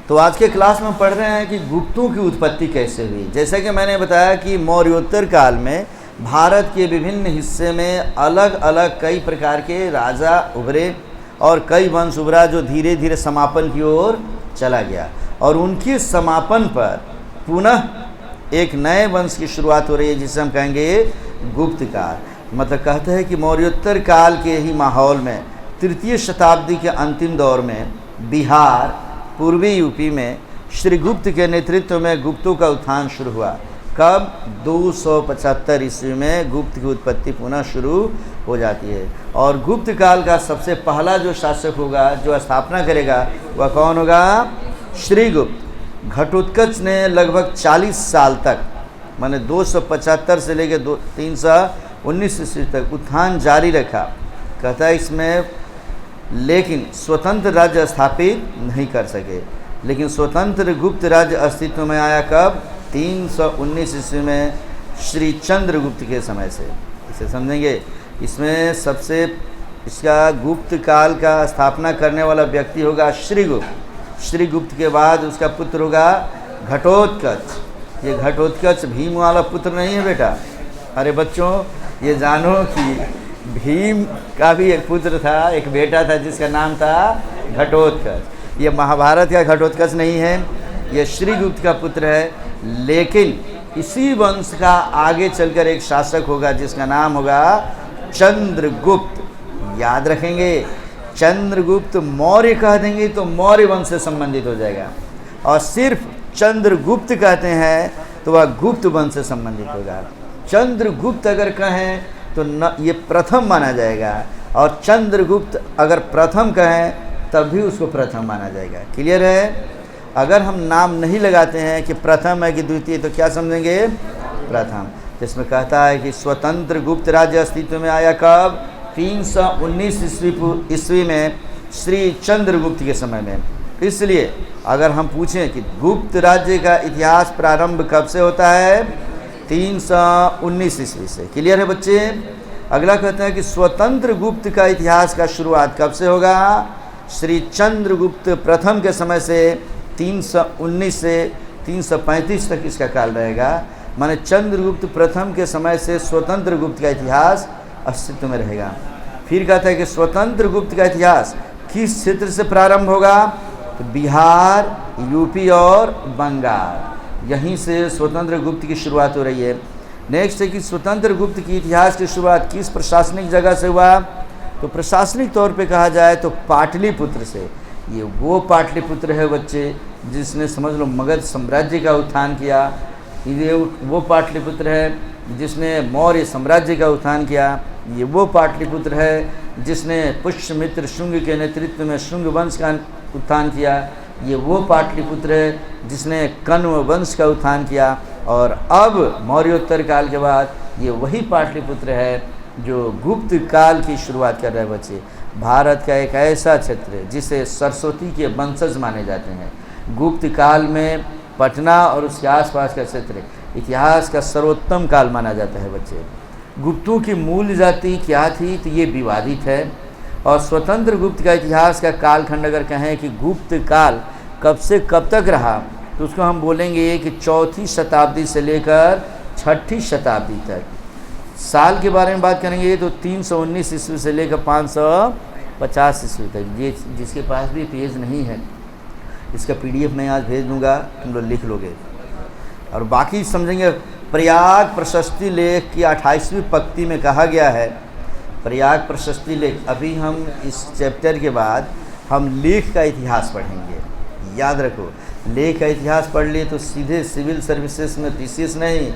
तो आज के क्लास में हम पढ़ रहे हैं कि गुप्तों की उत्पत्ति कैसे हुई। जैसा कि मैंने बताया कि मौर्योत्तर काल में भारत के विभिन्न हिस्से में अलग अलग कई प्रकार के राजा उभरे और कई वंश उभरा जो धीरे धीरे समापन की ओर चला गया, और उनके समापन पर पुनः एक नए वंश की शुरुआत हो रही है जिसे हम कहेंगे गुप्त काल। मतलब कहते हैं कि मौर्योत्तर काल के ही माहौल में तृतीय शताब्दी के अंतिम दौर में बिहार, पूर्वी यूपी में श्रीगुप्त के नेतृत्व में गुप्तों का उत्थान शुरू हुआ। कब? 275 ईस्वी में गुप्त की उत्पत्ति पुनः शुरू हो जाती है। और गुप्त काल का सबसे पहला जो शासक होगा, जो स्थापना करेगा, वह कौन होगा? श्रीगुप्त। घटोत्कच ने लगभग 40 साल तक, माने 275 से लेकर 319 ईस्वी तक उत्थान जारी रखा। कहता है इसमें लेकिन स्वतंत्र राज्य स्थापित नहीं कर सके। लेकिन स्वतंत्र गुप्त राज्य अस्तित्व में आया कब? 319 ईस्वी में श्री चंद्रगुप्त के समय से। इसे समझेंगे। इसमें सबसे इसका गुप्त काल का स्थापना करने वाला व्यक्ति होगा श्रीगुप्त। श्रीगुप्त के बाद उसका पुत्र होगा घटोत्कच। ये घटोत्कच भीम वाला पुत्र नहीं है बेटा। अरे बच्चों, ये जानो कि भीम का भी एक पुत्र था, एक बेटा था जिसका नाम था घटोत्कच। ये महाभारत का घटोत्कच नहीं है, ये श्रीगुप्त का पुत्र है। लेकिन इसी वंश का आगे चलकर एक शासक होगा जिसका नाम होगा चंद्रगुप्त। याद रखेंगे, चंद्रगुप्त मौर्य कह देंगे तो मौर्य वंश से संबंधित हो जाएगा, और सिर्फ चंद्रगुप्त कहते हैं तो वह गुप्त वंश से संबंधित होगा। चंद्रगुप्त अगर कहें तो न ये प्रथम माना जाएगा, और चंद्रगुप्त अगर प्रथम कहें तब भी उसको प्रथम माना जाएगा। क्लियर है? अगर हम नाम नहीं लगाते हैं कि प्रथम है कि द्वितीय, तो क्या समझेंगे? प्रथम। जिसमें कहता है कि स्वतंत्र गुप्त राज्य अस्तित्व में आया कब? 319 ईस्वी में श्री चंद्रगुप्त के समय में। इसलिए अगर हम पूछें कि गुप्त राज्य का इतिहास प्रारंभ कब से होता है? 319 ईस्वी से। क्लियर है बच्चे? अगला कहते हैं कि स्वतंत्र गुप्त का इतिहास का शुरुआत कब से होगा? श्री चंद्रगुप्त प्रथम के समय से 319 से 335 तक इसका काल रहेगा। माने चंद्रगुप्त प्रथम के समय से स्वतंत्र गुप्त का इतिहास अस्तित्व में रहेगा। फिर कहता है कि स्वतंत्र गुप्त का इतिहास किस क्षेत्र से प्रारंभ होगा? तो बिहार, यूपी और बंगाल, यहीं से स्वतंत्र गुप्त की शुरुआत हो रही है। नेक्स्ट है कि स्वतंत्र गुप्त की इतिहास की शुरुआत किस प्रशासनिक जगह से हुआ? तो प्रशासनिक तौर पे कहा जाए तो पाटलिपुत्र से। ये वो पाटलिपुत्र है बच्चे जिसने समझ लो मगध साम्राज्य का उत्थान किया। ये वो पाटलिपुत्र है जिसने मौर्य साम्राज्य का उत्थान किया। ये वो पाटलिपुत्र है जिसने पुष्यमित्र शुंग के नेतृत्व में शुंग वंश का उत्थान किया। ये वो पाटलिपुत्र है जिसने कण्व वंश का उत्थान किया। और अब मौर्योत्तर काल के बाद ये वही पाटलिपुत्र है जो गुप्त काल की शुरुआत कर रहे हैं बच्चे। भारत का एक ऐसा क्षेत्र जिसे सरस्वती के वंशज माने जाते हैं। गुप्त काल में पटना और उसके आसपास का क्षेत्र इतिहास का सर्वोत्तम काल माना जाता है बच्चे। गुप्तों की मूल जाति क्या थी? तो ये विवादित है। और स्वतंत्र गुप्त का इतिहास का कालखंड अगर कहें कि गुप्त काल कब से कब तक रहा, तो उसको हम बोलेंगे कि 4वीं शताब्दी से लेकर 6वीं शताब्दी तक। साल के बारे में बात करेंगे तो 319 ईस्वी से लेकर 550 ईस्वी तक। ये जिसके पास भी पेज नहीं है, इसका PDF मैं आज भेज दूंगा, तुम लोग लिख लोगे। और बाकी समझेंगे। प्रयाग प्रशस्ति लेख की 28वीं पंक्ति में कहा गया है, प्रयाग प्रशस्ति लेख। अभी हम इस चैप्टर के बाद हम लेख का इतिहास पढ़ेंगे। याद रखो, लेख का इतिहास पढ़ लिए तो सीधे सिविल सर्विसेज में TCS नहीं,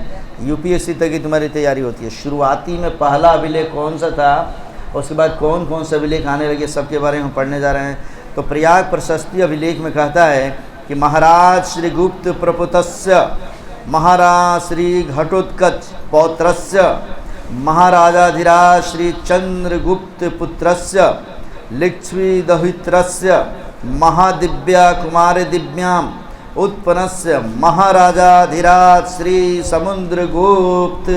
UPSC तक की तुम्हारी तैयारी होती है। शुरुआती में पहला अभिलेख कौन सा था, उसके बाद कौन कौन से अभिलेख आने लगे, सबके बारे में हम पढ़ने जा रहे हैं। तो प्रयाग प्रशस्ति अभिलेख में कहता है कि महाराज श्री गुप्त प्रपुतस्य महाराज श्री घटोत्कच पौत्रस्य महाराजाधिराज श्री चंद्रगुप्त पुत्रस्य लिच्छवी दहित्रस्य महादिव्या कुमार दिव्याम उत्पन्नस्य महाराजाधिराज श्री समुद्रगुप्त ...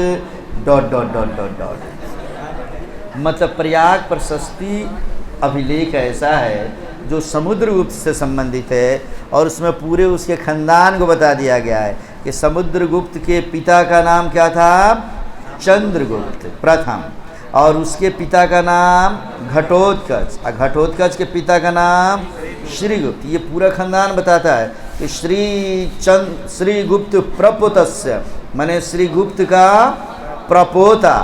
मतलब प्रयाग प्रशस्ति अभिलेख ऐसा है जो समुद्रगुप्त से संबंधित है, और उसमें पूरे उसके खानदान को बता दिया गया है कि समुद्रगुप्त के पिता का नाम क्या था? चंद्रगुप्त प्रथम, और उसके पिता का नाम घटोत्कच, और घटोत्कच के पिता का नाम श्रीगुप्त। ये पूरा खानदान बताता है कि श्रीगुप्त प्रपोतस्य, माने श्रीगुप्त का प्रपोता,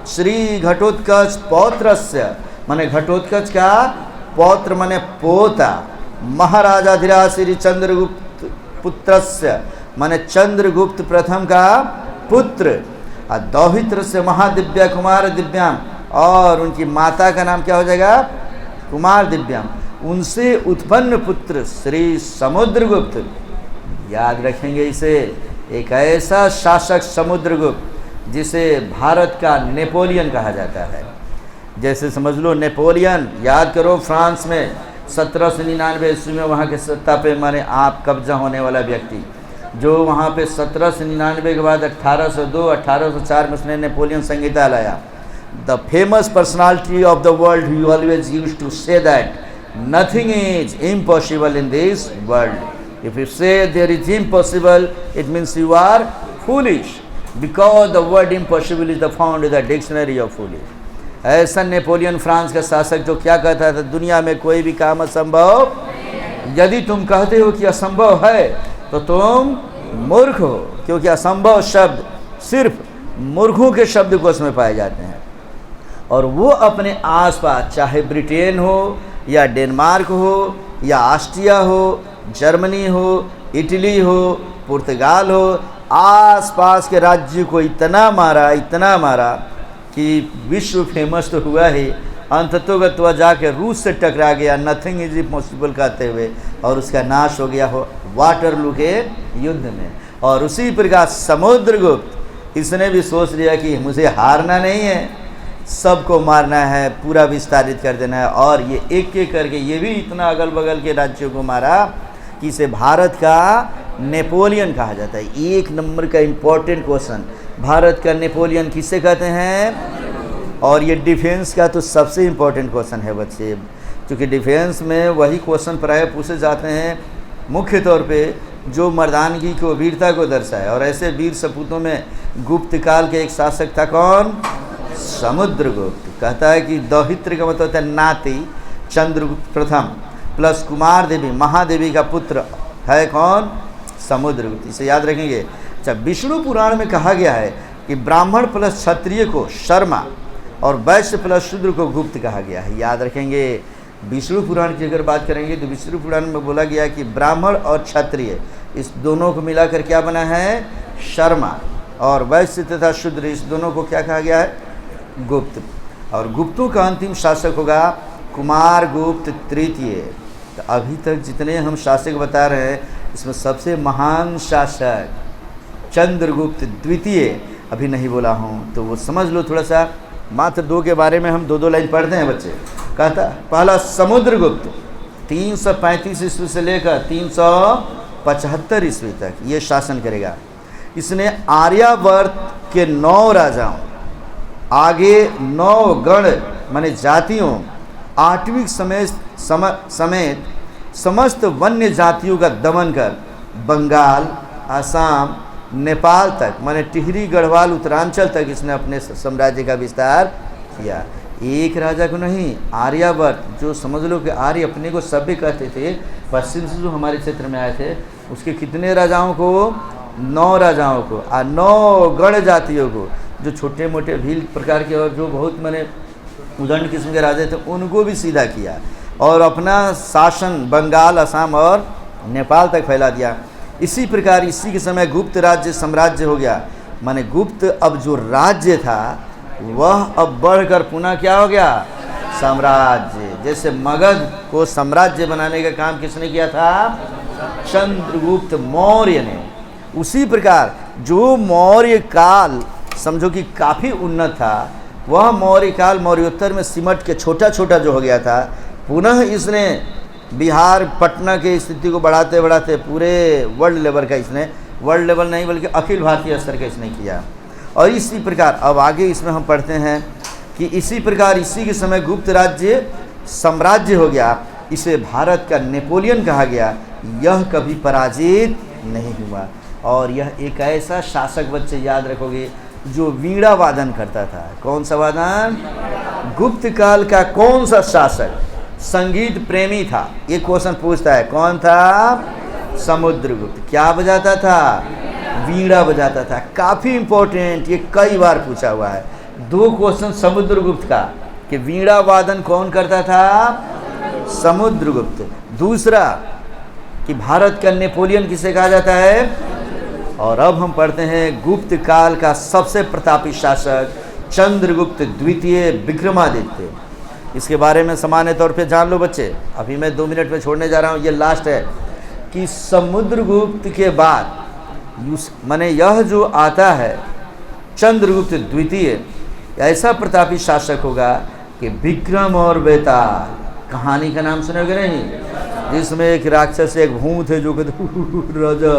श्री घटोत्कच पौत्रस्य, माने घटोत्कच का पौत्र माने पोता, महाराजाधिराज श्री चंद्रगुप्त पुत्रस्य, माने चंद्रगुप्त प्रथम का पुत्र, और दौहित्र से महादिव्या कुमार दिव्याम, और उनकी माता का नाम क्या हो जाएगा? कुमार दिव्याम। उनसे उत्पन्न पुत्र श्री समुद्रगुप्त। याद रखेंगे इसे, एक ऐसा शासक समुद्रगुप्त जिसे भारत का नेपोलियन कहा जाता है। जैसे समझ लो नेपोलियन, याद करो फ्रांस में 1799 ईस्वी में वहाँ के सत्ता पे माने आप कब्जा होने वाला व्यक्ति, जो वहाँ पे 1799 के बाद 1802 1804 में उसने नेपोलियन संहिता लाया। The famous personality of the world he always used to say that nothing is impossible in this world. If you say there is impossible, it means you are foolish, because the word impossible is the found in the dictionary of foolish. ऐसा Napoleon France का शासक जो क्या कहता था, दुनिया में कोई भी काम असंभव, यदि तुम कहते हो कि असंभव है तो तुम मूर्ख हो, क्योंकि असंभव शब्द सिर्फ मूर्खों के शब्दकोश में पाए जाते हैं। और वो अपने आसपास, चाहे ब्रिटेन हो या डेनमार्क हो या ऑस्ट्रिया हो, जर्मनी हो, इटली हो, पुर्तगाल हो, आसपास के राज्य को इतना मारा कि विश्व फेमस तो हुआ ही, अंततोगत्वा जाके रूस से टकरा गया, नथिंग इज इम्पॉसिबल कहते हुए, और उसका नाश हो गया हो वाटरलू के युद्ध में। और उसी प्रकार समुद्रगुप्त, इसने भी सोच लिया कि मुझे हारना नहीं है, सबको मारना है, पूरा विस्तारित कर देना है, और ये एक एक करके ये भी इतना अगल बगल के राज्यों को मारा कि इसे भारत का नेपोलियन कहा जाता है। एक नंबर का इम्पोर्टेंट क्वेश्चन, भारत का नेपोलियन किसे कहते हैं? और ये डिफेंस का तो सबसे इम्पोर्टेंट क्वेश्चन है बच्चे, क्योंकि डिफेंस में वही क्वेश्चन प्राय पूछे जाते हैं मुख्य तौर पे जो मर्दानगी को, वीरता को दर्शाए। और ऐसे वीर सपूतों में गुप्त काल के एक शासक था, कौन? समुद्रगुप्त। कहता है कि दौहित्र का मतलब होता है नाती, चंद्रगुप्त प्रथम प्लस कुमार देवी, महादेवी का पुत्र है कौन? समुद्रगुप्त। इसे याद रखेंगे। अच्छा, विष्णु पुराण में कहा गया है कि ब्राह्मण प्लस क्षत्रिय को शर्मा और वैश्य प्लस शूद्र को गुप्त कहा गया है। याद रखेंगे, विष्णु पुराण की अगर बात करेंगे तो विष्णु पुराण में बोला गया कि ब्राह्मण और क्षत्रिय इस दोनों को मिलाकर क्या बना है? शर्मा, और वैश्य तथा शूद्र इस दोनों को क्या कहा गया है? गुप्त। और गुप्तों का अंतिम शासक होगा कुमार गुप्त तृतीय। तो अभी तक जितने हम शासक बता रहे हैं, इसमें सबसे महान शासक चंद्रगुप्त द्वितीय अभी नहीं बोला हूँ, तो वो समझ लो थोड़ा सा। मात्र दो के बारे में हम दो लाइन पढ़ते हैं बच्चे। कहता पहला समुद्रगुप्त 335 ईस्वी से लेकर 375 ईस्वी तक ये शासन करेगा। इसने आर्यावर्त के 9 राजाओं, आगे 9 गण माने जातियों, 8वीं समेत समस्त वन्य जातियों का दमन कर बंगाल, आसाम, नेपाल तक माने टिहरी, गढ़वाल, उत्तरांचल तक इसने अपने साम्राज्य का विस्तार किया। एक राजा को नहीं, आर्यावर्त, जो समझ लो कि आर्य अपने को सभ्य कहते थे, पश्चिम से जो हमारे क्षेत्र में आए थे, उसके कितने राजाओं को? 9 राजाओं को, और 9 गण जातियों को, जो छोटे मोटे भील प्रकार के और जो बहुत माने उदंड किस्म के राजा थे, उनको भी सीधा किया और अपना शासन बंगाल, असम और नेपाल तक फैला दिया। इसी प्रकार इसी के समय गुप्त राज्य साम्राज्य हो गया। माने गुप्त अब जो राज्य था वह अब बढ़कर पुनः क्या हो गया? साम्राज्य। जैसे मगध को साम्राज्य बनाने का काम किसने किया था? चंद्रगुप्त मौर्य ने। उसी प्रकार जो मौर्य काल समझो कि काफ़ी उन्नत था, वह मौर्य काल मौर्योत्तर में सिमट के छोटा छोटा जो हो गया था, पुनः इसने बिहार पटना की स्थिति को बढ़ाते बढ़ाते पूरे वर्ल्ड लेवल का, इसने वर्ल्ड लेवल नहीं बल्कि अखिल भारतीय स्तर का इसने किया। और इसी प्रकार अब आगे इसमें हम पढ़ते हैं कि इसी प्रकार इसी के समय गुप्त राज्य साम्राज्य हो गया। इसे भारत का नेपोलियन कहा गया। यह कभी पराजित नहीं हुआ। और यह एक ऐसा शासक, बच्चे याद रखोगे, जो वीणा वादन करता था। कौन सा वादन? गुप्त काल का कौन सा शासक संगीत प्रेमी था? ये क्वेश्चन पूछता है। कौन था? समुद्रगुप्त। क्या बजाता था? वीणा बजाता था। काफ़ी इंपॉर्टेंट, ये कई बार पूछा हुआ है। 2 क्वेश्चन समुद्रगुप्त का कि वीणा वादन कौन करता था? समुद्रगुप्त। दूसरा कि भारत का नेपोलियन किसे कहा जाता है? और अब हम पढ़ते हैं गुप्त काल का सबसे प्रतापी शासक चंद्रगुप्त द्वितीय विक्रमादित्य। इसके बारे में सामान्य तौर पे जान लो बच्चे। अभी मैं 2 मिनट में छोड़ने जा रहा हूँ, ये लास्ट है कि समुद्रगुप्त के बाद माने यह जो आता है चंद्रगुप्त द्वितीय, ऐसा प्रतापी शासक होगा कि विक्रम और बेताल। कहानी का नाम सुनोगे नहीं? जिसमें एक राक्षस, एक भूत है जो कहते राजा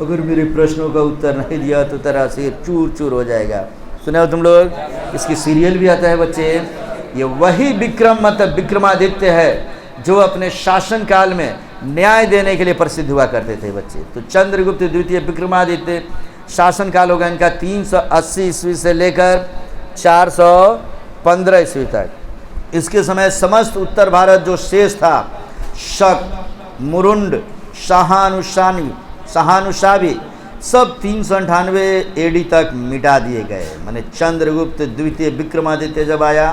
अगर मेरे प्रश्नों का उत्तर नहीं दिया तो तेरा सिर चूर चूर हो जाएगा। सुने हो तुम लोग? इसकी सीरियल भी आता है बच्चे। ये वही विक्रम मतलब विक्रमादित्य है जो अपने शासन काल में न्याय देने के लिए प्रसिद्ध हुआ करते थे बच्चे। तो चंद्रगुप्त द्वितीय विक्रमादित्य शासन काल होगा इनका 380 ईस्वी से लेकर 415 ईस्वी तक। इसके समय समस्त उत्तर भारत जो शेष था, शक, मुरुंड, सहानुशावी, सब 398 एडी तक मिटा दिए गए। माने चंद्रगुप्त द्वितीय विक्रमादित्य जब आया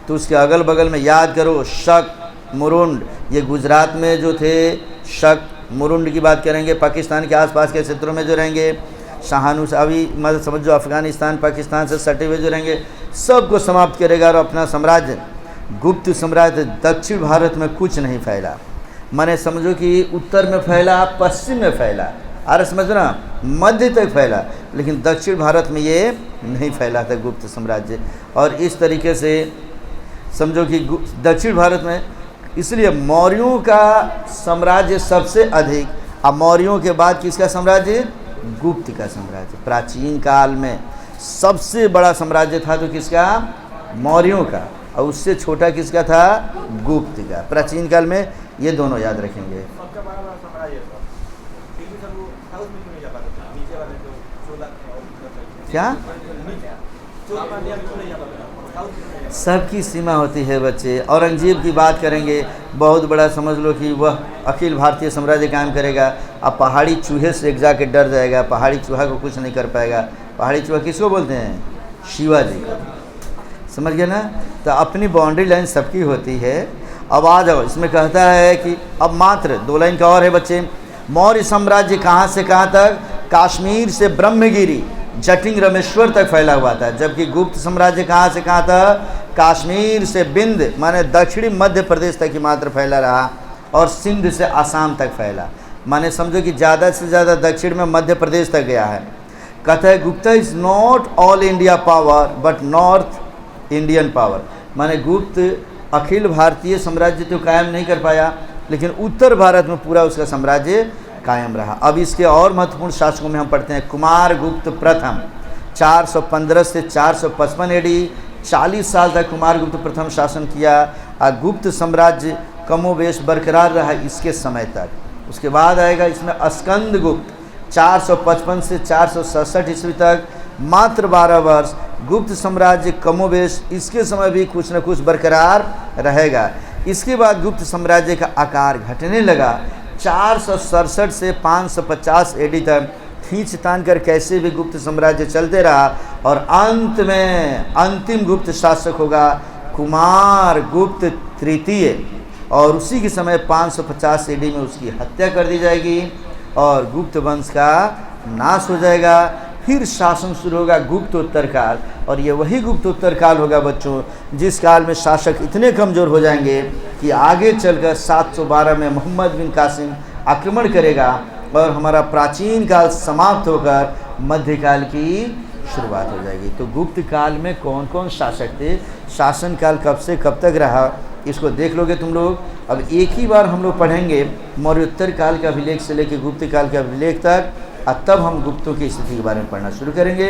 तो उसके अगल बगल में याद करो, शक, मुरुंड, ये गुजरात में जो थे, शक, मुरुंड की बात करेंगे, पाकिस्तान के आसपास के क्षेत्रों में जो रहेंगे, सहानुशावी मतलब समझो अफगानिस्तान पाकिस्तान से सटे हुए जो रहेंगे, सबको समाप्त करेगा और अपना साम्राज्य, गुप्त साम्राज्य दक्षिण भारत में कुछ नहीं फैला। माने समझो कि उत्तर में फैला, पश्चिम में फैला, अरे समझो ना, मध्य तक फैला, लेकिन दक्षिण भारत में ये नहीं फैला था गुप्त साम्राज्य। और इस तरीके से समझो कि दक्षिण भारत में, इसलिए मौर्यों का साम्राज्य सबसे अधिक, अब मौर्यों के बाद किसका साम्राज्य? गुप्त का साम्राज्य। प्राचीन काल में सबसे बड़ा साम्राज्य था तो किसका? मौर्यों का। और उससे छोटा किसका था? गुप्त का। प्राचीन काल में ये दोनों याद रखेंगे। क्या? सबकी सीमा होती है बच्चे। औरंगजेब की बात करेंगे, बहुत बड़ा समझ लो कि वह अखिल भारतीय साम्राज्य कायम करेगा। अब पहाड़ी चूहे से एक जाके डर जाएगा, पहाड़ी चूहा को कुछ नहीं कर पाएगा। पहाड़ी चूहा किसको बोलते हैं? शिवाजी को। समझ गए ना? तो अपनी बाउंड्री लाइन सबकी होती है। अब आ जाओ, इसमें कहता है कि अब मात्र 2 लाइन का और है बच्चे। मौर्य साम्राज्य कहाँ से कहाँ तक? कश्मीर से ब्रह्मगिरी जटिंग रामेश्वर तक फैला हुआ था। जबकि गुप्त साम्राज्य कहाँ से कहाँ तक? कश्मीर से बिंद माने दक्षिणी मध्य प्रदेश तक ही मात्र फैला रहा, और सिंध से आसाम तक फैला। माने समझो कि ज़्यादा से ज़्यादा दक्षिण में मध्य प्रदेश तक गया है। कहता है Gupta is not all India power but north Indian power. माने गुप्त अखिल भारतीय साम्राज्य तो कायम नहीं कर पाया, लेकिन उत्तर भारत में पूरा उसका साम्राज्य कायम रहा। अब इसके और महत्वपूर्ण शासकों में हम पढ़ते हैं कुमार गुप्त प्रथम 415 से 455 एडी। 40 साल तक कुमार गुप्त प्रथम शासन किया और गुप्त साम्राज्य कमोवेश बरकरार रहा इसके समय तक। उसके बाद आएगा इसमें स्कंद गुप्त 455 से 467 ईस्वी तक, मात्र 12 वर्ष। गुप्त साम्राज्य कमोवेश इसके समय भी कुछ न कुछ बरकरार रहेगा। इसके बाद गुप्त साम्राज्य का आकार घटने लगा। 467 से 550 एडी तक खींच तान कर कैसे भी गुप्त साम्राज्य चलते रहा, और अंत में अंतिम गुप्त शासक होगा कुमार गुप्त तृतीय, और उसी के समय 550 एडी में उसकी हत्या कर दी जाएगी और गुप्त वंश का नाश हो जाएगा। फिर शासन शुरू होगा गुप्तोत्तर काल, और ये वही गुप्तोत्तर काल होगा बच्चों जिस काल में शासक इतने कमज़ोर हो जाएंगे कि आगे चलकर 712 में मोहम्मद बिन कासिम आक्रमण करेगा और हमारा प्राचीन काल समाप्त होकर मध्यकाल की शुरुआत हो जाएगी। तो गुप्त काल में कौन कौन शासक थे, शासन काल कब से कब तक रहा, इसको देख लोगे तुम लोग। अब एक ही बार हम लोग पढ़ेंगे मौर्योत्तर काल का अभिलेख से लेकर गुप्त काल के अभिलेख तक, और तब हम गुप्तों की स्थिति के बारे में पढ़ना शुरू करेंगे।